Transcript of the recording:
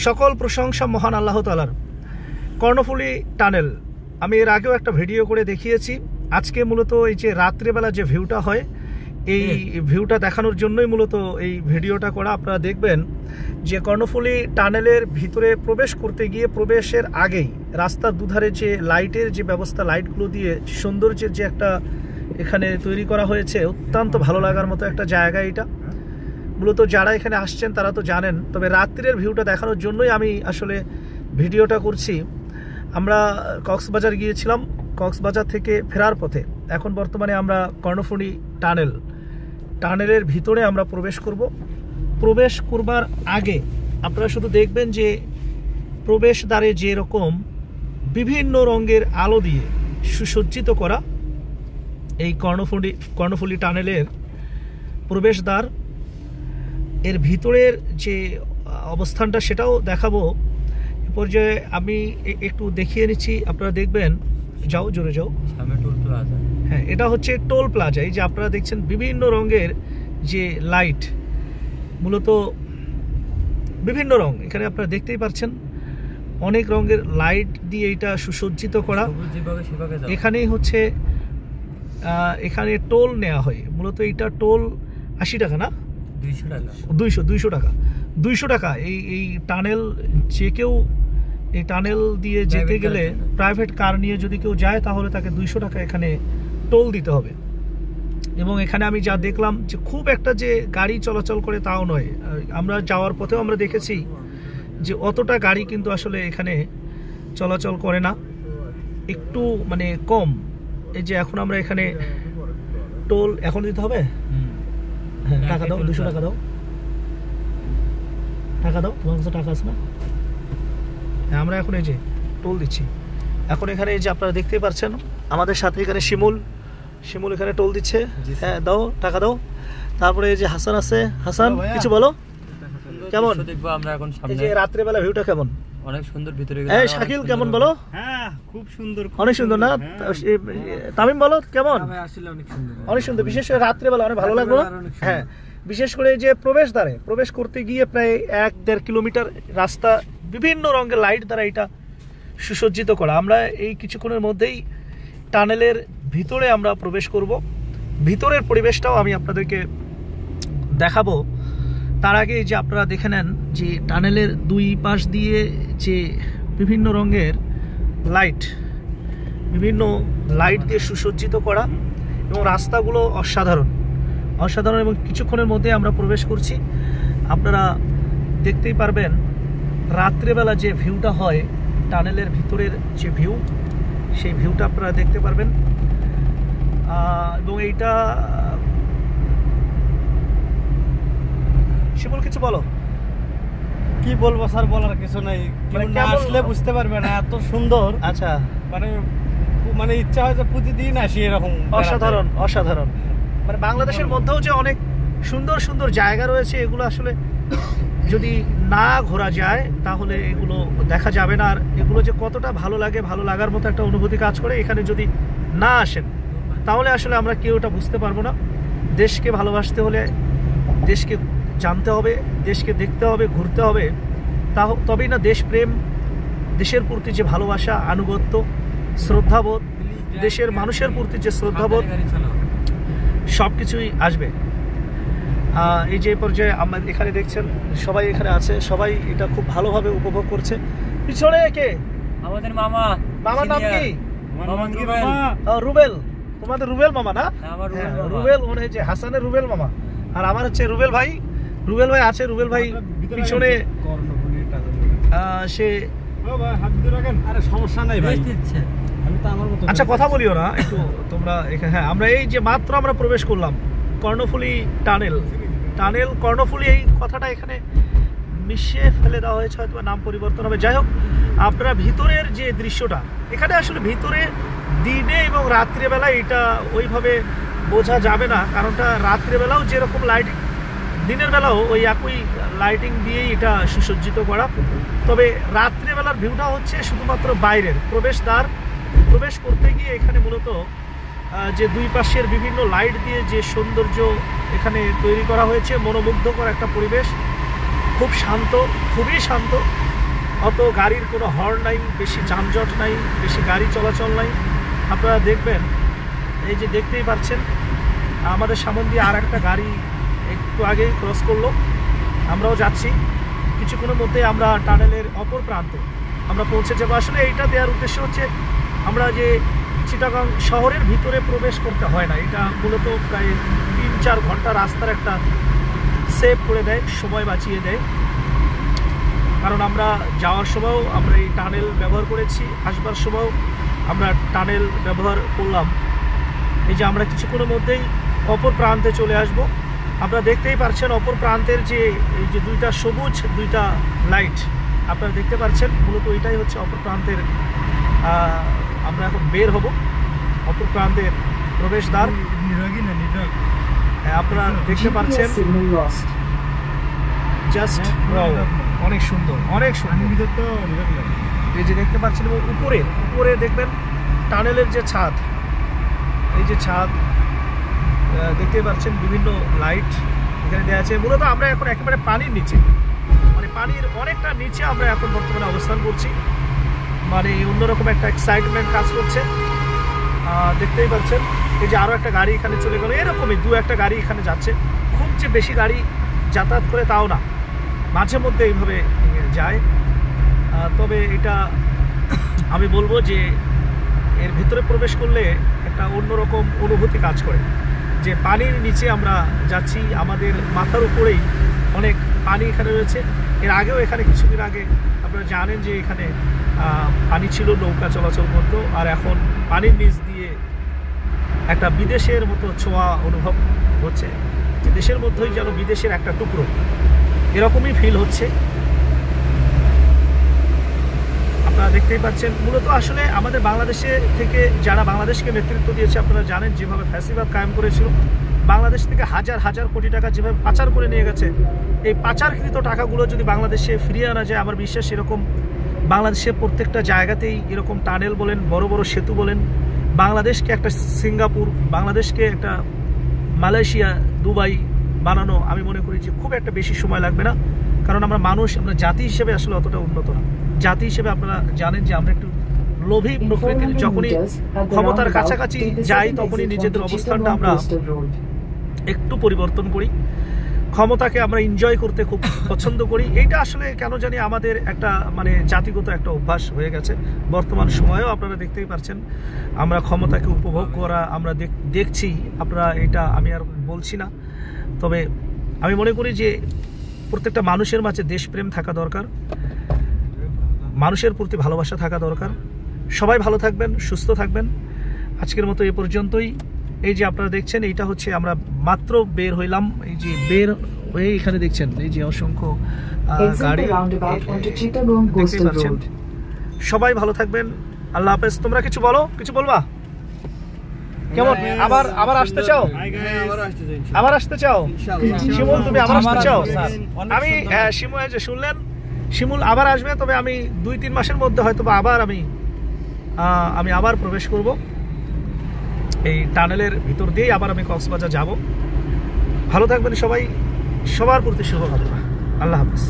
সকল প্রশংসা মহান আল্লাহ তাআলার। কর্ণফুলী টানেল আমি এর আগেও একটা ভিডিও করে দেখিয়েছি। আজকে মূলত এই যে রাত্রেবেলা যে ভিউটা হয়, এই ভিউটা দেখানোর জন্যই মূলত এই ভিডিওটা করা। আপনারা দেখবেন যে কর্ণফুলী টানেলের ভিতরে প্রবেশ করতে গিয়ে প্রবেশের আগেই রাস্তার দুধারে যে লাইটের যে ব্যবস্থা, লাইটগুলো দিয়ে সৌন্দর্যের যে একটা এখানে তৈরি করা হয়েছে, অত্যন্ত ভালো লাগার মতো একটা জায়গা। এটা মূলত যারা এখানে আসছেন তারা তো জানেন, তবে রাত্রির ভিউটা দেখানোর জন্যই আমি আসলে ভিডিওটা করছি। আমরা কক্সবাজার গিয়েছিলাম, কক্সবাজার থেকে ফেরার পথে এখন বর্তমানে আমরা কর্ণফুলী টানেলের ভিতরে আমরা প্রবেশ করব। প্রবেশ করবার আগে আপনারা শুধু দেখবেন যে প্রবেশদ্বারে যেরকম বিভিন্ন রঙের আলো দিয়ে সুসজ্জিত করা এই কর্ণফুলী টানেলের প্রবেশদ্বার, এর ভিতরের যে অবস্থানটা সেটাও দেখাবো এ পর্যায়ে। আমি একটু দেখিয়ে নিচ্ছি, আপনারা দেখবেন। যাও, জোরে যাও। হ্যাঁ, এটা হচ্ছে টোল প্লাজা। এই যে আপনারা দেখছেন বিভিন্ন রঙের যে লাইট, মূলত বিভিন্ন রং এখানে আপনারা দেখতেই পাচ্ছেন, অনেক রঙের লাইট দিয়ে এটা সুসজ্জিত করা। এখানেই হচ্ছে এখানে টোল নেওয়া হয়। মূলত এইটা টোল 80 টাকা না, 200 টাকা। এই টানেল যে কেউ এই টানেল দিয়ে যেতে গেলে, প্রাইভেট কার নিয়ে যদি কেউ যায় তাহলে তাকে 200 টাকা এখানে টোল দিতে হবে। এবং এখানে আমি যা দেখলাম যে খুব একটা যে গাড়ি চলাচল করে তাও নয়। আমরা যাওয়ার পথেও আমরা দেখেছি যে অতটা গাড়ি কিন্তু আসলে এখানে চলাচল করে না, একটু মানে কম। এই যে এখন আমরা এখানে টোল এখন দিতে হবে। হ্যাঁ, টাকা দাও, 200 টাকা দাও, টাকা দাও, তোমার কাছে টাকা আছে না? হ্যাঁ, আমরা এখন এই যে টোল দিচ্ছি। এখন এখানে এই যে আপনারা দেখতেই পাচ্ছেন আমাদের সাথে এখানে শিমুল এখানে টোল দিচ্ছে। হ্যাঁ, দাও, টাকা দাও। তারপরে এই যে হাসান আছে। হাসান, কিছু বলো, কেমন দেখবো আমরা এখন সামনে? এই যে রাত্রেবেলা ভিউটা কেমন? অনেক সুন্দর ভিতরে। এই শাকিল কেমন বলো? হ্যাঁ, খুব সুন্দর, অনেক সুন্দর না? তামিম বলো কেমন? আসলে অনেক সুন্দর, অনেক সুন্দর। বিশেষ করে রাত্রেবেলা অনেক ভালো লাগলো। হ্যাঁ, বিশেষ করে যে প্রবেশদ্বারে প্রবেশ করতে গিয়ে প্রায় 1-1.5 কিলোমিটার রাস্তা বিভিন্ন রঙের লাইট দ্বারা এটা সুসজ্জিত করা। আমরা এই কিছুক্ষণের মধ্যেই টানেলের ভিতরে আমরা প্রবেশ করব। ভিতরের পরিবেশটাও আমি আপনাদেরকে দেখাবো। তার আগে যে আপনারা দেখে নেন যে টানেলের দুই পাশ দিয়ে যে বিভিন্ন রঙের লাইট, বিভিন্ন লাইট দিয়ে সুসজ্জিত করা, এবং রাস্তাগুলো অসাধারণ। এবং কিছুক্ষণের মধ্যে আমরা প্রবেশ করছি। আপনারা দেখতেই পারবেন রাত্রেবেলা যে ভিউটা হয়, টানেলের ভিতরের যে ভিউ, সেই ভিউটা আপনারা দেখতে পারবেন। এবং এইটা শিমুল কিছু বলো। কি বলবো স্যার, বলার কিছু নাই, মানে আসলে বুঝতে পারবে না, এত সুন্দর। আচ্ছা, মানে ইচ্ছা হয় যে প্রতিদিন আসি এরকম। অসাধারণ। মানে বাংলাদেশের মধ্যেও যে অনেক সুন্দর সুন্দর জায়গা রয়েছে, এগুলো আসলে যদি না ঘোরা যায় তাহলে এগুলো দেখা যাবে না। আর এগুলো যে কতটা ভালো লাগে, ভালো লাগার মতো একটা অনুভূতি কাজ করে, এখানে যদি না আসেন তাহলে আসলে আমরা কেউ এটা বুঝতে পারবো না। দেশকে ভালোবাসতে হলে দেশকে জানতে হবে, দেশকে দেখতে হবে, ঘুরতে হবে, তবেই না দেশপ্রেম, দেশের প্রতি যে ভালোবাসা, আনুগত্য, শ্রদ্ধাবোধ, দেশের মানুষের প্রতি যে শ্রদ্ধাবোধ, সব কিছুই আসবে। এই যে পর্যায়ে আমরা এখানে দেখছেন সবাই এখানে আছে, সবাই এটা খুব ভালোভাবে উপভোগ করছে। পিছনে কে? আমাদের মামা। মামার নাম কি? রুবেল। তোমাদের রুবেল মামা না? রুবেল, মনে হচ্ছে হাসানের রুবেল মামা। আর আমার হচ্ছে রুবেল ভাই আছে। রুবেল ভাই পিছনে সে সমস্যা নাই ভাই। আচ্ছা, কথা বলিও না একটু তোমরা এখানে। হ্যাঁ, আমরা এই যে মাত্র আমরা প্রবেশ করলাম কর্ণফুলী টানেল। কর্ণফুলী, এই কথাটা এখানে মিশিয়ে ফেলে দেওয়া হয়েছে, হয়তো নাম পরিবর্তন হবে। যাই হোক, আপনারা ভিতরের যে দৃশ্যটা, এখানে আসলে ভিতরে দিনে এবং রাত্রিবেলা এটা ওইভাবে বোঝা যাবে না, কারণটা রাত্রিবেলাও যেরকম লাইটিং, দিনের বেলাও ওই একই লাইটিং দিয়েই এটা সুসজ্জিত করা। তবে রাত্রিবেলার ভিউটা হচ্ছে শুধুমাত্র বাইরের প্রবেশদ্বার। প্রবেশ করতে গিয়ে এখানে মূলত যে দুই পাশের বিভিন্ন লাইট দিয়ে যে সৌন্দর্য এখানে তৈরি করা হয়েছে, মনোমুগ্ধকর একটা পরিবেশ। খুব শান্ত, খুবই শান্ত। অত গাড়ির কোনো হর্ন নাই, বেশি যানজট নাই, বেশি গাড়ি চলাচল নাই। আপনারা দেখবেন, এই যে দেখতেই পাচ্ছেন আমাদের সামনে দিয়ে আর একটা গাড়ি একটু আগেই ক্রস করলো। আমরাও যাচ্ছি, কিছুক্ষণের মধ্যে আমরা টানেলের অপর প্রান্তে আমরা পৌঁছে যাবো। আসলে এইটা দেওয়ার উদ্দেশ্য হচ্ছে আমরা যে চিটাগাং শহরের ভিতরে প্রবেশ করতে হয় না, এটা মূলত প্রায় 3-4 ঘন্টা রাস্তার একটা সেভ করে দেয়, সময় বাঁচিয়ে দেয়। কারণ আমরা যাওয়ার সময়ও আমরা এই টানেল ব্যবহার করেছি, আসবার সময়ও আমরা টানেল ব্যবহার করলাম। এই যে আমরা কিছুক্ষণের মধ্যেই অপর প্রান্তে চলে আসব। আপনারা দেখতেই পাচ্ছেন অপর প্রান্তের যে এই যে দুইটা সবুজ দুইটা লাইট আপনারা দেখতে পাচ্ছেন, মূলত এটাই হচ্ছে অপর প্রান্তের। আমরা এখন বের হব অপর প্রান্তের প্রবেশদ্বার। আপনারা দেখতে পাচ্ছেন, জাস্ট অনেক সুন্দর, অনেক সুন্দর। এই যে দেখতে পাচ্ছেন, এবং উপরে দেখবেন টানেলের যে ছাদ, এই যে ছাদ দেখতে পাচ্ছেন, বিভিন্ন লাইট এখানে দেওয়া আছে। মূলত আমরা এখন একেবারে পানির নিচে, মানে পানির অনেকটা নিচে আমরা এখন বর্তমানে অবস্থান করছি। মানে অন্যরকম একটা এক্সাইটমেন্ট কাজ করছে। দেখতেই পাচ্ছেন, এই যে আরও একটা গাড়ি এখানে চলে গেল, এরকমই 2-1টা গাড়ি এখানে যাচ্ছে। খুব যে বেশি গাড়ি যাতায়াত করে তাও না, মাঝে মধ্যে এইভাবে যায়। তবে এটা আমি বলবো যে এর ভিতরে প্রবেশ করলে একটা অন্যরকম অনুভূতি কাজ করে, যে পানির নিচে আমরা যাচ্ছি, আমাদের মাথার উপরেই অনেক পানি এখানে রয়েছে। এর আগেও এখানে কিছুদিন আগে আপনারা জানেন যে এখানে পানি ছিল, নৌকা চলাচল করতো, আর এখন পানির নিচ দিয়ে একটা বিদেশের মতো ছোঁয়া অনুভব হচ্ছে, যে দেশের মধ্যেই যেন বিদেশের একটা টুকরো, এরকমই ফিল হচ্ছে। আপনারা দেখতেই পাচ্ছেন, মূলত আসলে আমাদের বাংলাদেশে থেকে যারা বাংলাদেশকে নেতৃত্ব দিয়েছে, আপনারা জানেন যেভাবে ফ্যাসিবাদ কায়েম করেছিল, বাংলাদেশ থেকে হাজার হাজার কোটি টাকা যেভাবে পাচার করে নিয়ে গেছে, এই পাচারকৃত টাকাগুলো যদি বাংলাদেশে ফিরিয়ে আনা যায়, আমার বিশ্বাস এরকম বাংলাদেশের প্রত্যেকটা জায়গাতেই এরকম টানেল বলেন, বড় বড় সেতু বলেন, বাংলাদেশকে একটা সিঙ্গাপুর, বাংলাদেশকে একটা মালয়েশিয়া, দুবাই বানানো আমি মনে করি যে খুব একটা বেশি সময় লাগবে না। কারণ আমরা মানুষ, আমরা জাতি হিসেবে আসলে অতটা উন্নত না। জাতি হিসেবে আপনারা জানেন যে আমরা একটু লোভী প্রকৃতির, যখনই ক্ষমতার কাছাকাছি যাই তখনই নিজেদের অবস্থানটা আমরা একটু পরিবর্তন করি, ক্ষমতাকে আমরা এনজয় করতে খুব পছন্দ করি। এইটা আসলে কেন জানি আমাদের একটা মানে জাতিগত একটা অভ্যাস হয়ে গেছে। বর্তমান সময়েও আপনারা দেখতেই পাচ্ছেন আমরা ক্ষমতাকে উপভোগ করা আমরা দেখছি। আপনারা এটা আমি আর বলছি না, তবে আমি মনে করি যে প্রত্যেকটা মানুষের মাঝে দেশপ্রেম থাকা দরকার, মানুষের প্রতি ভালোবাসা থাকা দরকার। সবাই ভালো থাকবেন, সুস্থ থাকবেন। আজকের মতো এ পর্যন্তই। এই যে আপনারা দেখছেন, এইটা হচ্ছে আমরা মাত্র বের হইলাম, এই যে বের হয়ে এখানে দেখছেন এই যে অসংখ্য গাড়ি দেখতে পাচ্ছেন। সবাই ভালো থাকবেন, আল্লাহ হাফেজ। তোমরা কিছু বলো, কিছু বলবা? কেমন আবার আসতে চাও? আবার আসতে চাও? শিমুল, তুমি আবার আসতে চাও? আমি শিমুল, যে শুনলেন শিমুল আবার আসবে, তবে আমি 2-3 মাসের মধ্যে হয়তো আবার আমি আবার প্রবেশ করব এই টানেলের ভিতর দিয়েই। আবার আমি কক্সবাজার যাব। ভালো থাকবেন সবাই, সবার প্রতি শুভকামনা। আল্লাহ হাফেজ।